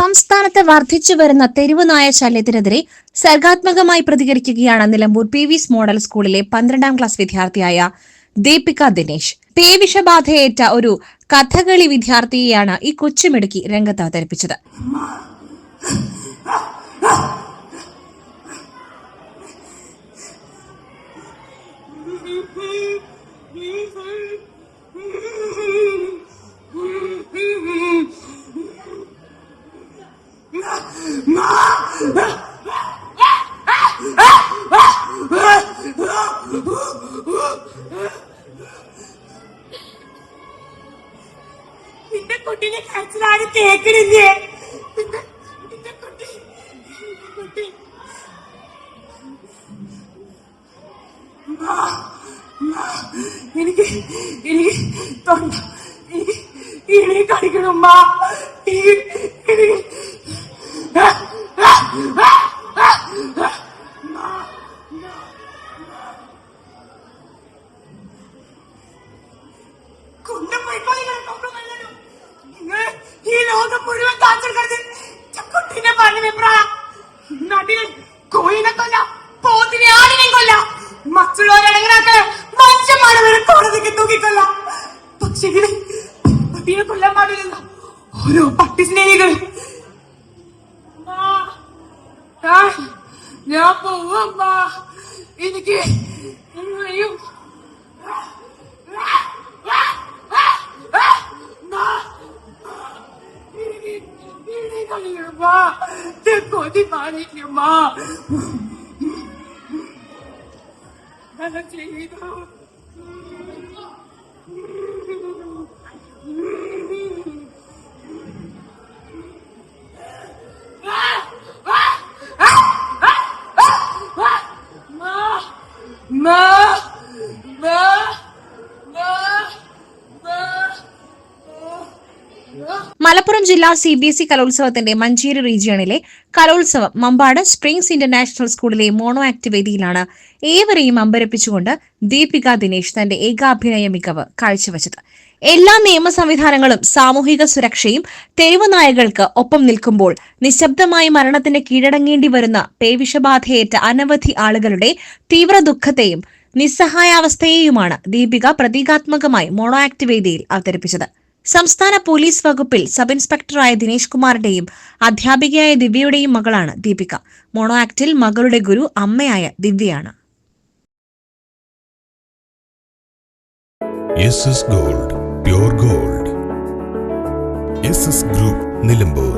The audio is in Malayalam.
സംസ്ഥാനത്ത് വർദ്ധിച്ചുവരുന്ന തെരുവുനായ ശല്യത്തിനെതിരെ സർഗാത്മകമായി പ്രതികരിക്കുകയാണ് നിലമ്പൂർ PV's മോഡൽ സ്കൂളിലെ 12ാം ക്ലാസ് വിദ്യാർത്ഥിയായ ദീപിക ദിനേശ്. പേവിഷബാധയേറ്റ ഒരു കഥകളി വിദ്യാർത്ഥിയെയാണ് ഈ കൊച്ചുമിടുക്കി രംഗത്ത് അവതരിപ്പിച്ചത്. നിന്റെ കുട്ടീനെ കരച്ചിലാണ് കേക്കണില്ലേ? എനിക്ക് ഇണി കളിക്കണമ്മ. ഈ ലോകം മുഴുവൻ കുട്ടീനെ പറഞ്ഞു നാട്ടിലെ കോയിനെ കൊല്ല, പോത്തിനെ ആടിനെ കൊല്ല, മറ്റുള്ളവരടങ്ങനാക്കളെ മനുഷ്യന്മാരെ വരെ കോടതിക്ക് തൂക്കിക്കൊല്ല. പക്ഷേ പട്ടീനെ കൊല്ലാൻ പാടില്ല ഓരോ പട്ടി സ്നേഹികൾ. ഞാൻ പോവമ്മ, എനിക്ക് കൊതി പാടിക്കമ്മ ചെയ്തു. മലപ്പുറം ജില്ലാ CBSE കലോത്സവത്തിന്റെ മഞ്ചേരി റീജിയണിലെ കലോത്സവം മമ്പാട് സ്പ്രിംഗ്സ് ഇന്റർനാഷണൽ സ്കൂളിലെ മോണോ ആക്ട് വേദിയിലാണ് ഏവരെയും അമ്പരപ്പിച്ചുകൊണ്ട് ദീപിക ദിനേശ് തന്റെ ഏകാഭിനയ മികവ് കാഴ്ചവെച്ചത്. എല്ലാ നിയമ സംവിധാനങ്ങളും സാമൂഹിക സുരക്ഷയും തെരുവുനായകൾക്ക് ഒപ്പം നിൽക്കുമ്പോൾ നിശബ്ദമായി മരണത്തിന് കീഴടങ്ങേണ്ടി വരുന്ന പേവിഷബാധയേറ്റ അനവധി ആളുകളുടെ തീവ്ര ദുഃഖത്തെയും നിസ്സഹായാവസ്ഥയെയുമാണ് ദീപിക പ്രതീകാത്മകമായി മോണോ ആക്ട് വേദിയിൽ അവതരിപ്പിച്ചത്. സംസ്ഥാന പോലീസ് വകുപ്പിൽ സബ് ഇൻസ്പെക്ടറായ ദിനേശ് കുമാറിന്റെയും അധ്യാപികയായ ദിവ്യയുടെയും മകളാണ് ദീപിക. മോണോ ആക്ടിൽ മകളുടെ ഗുരു അമ്മയായ ദിവ്യയാണ്. Gold, pure gold. SS group Nilambur.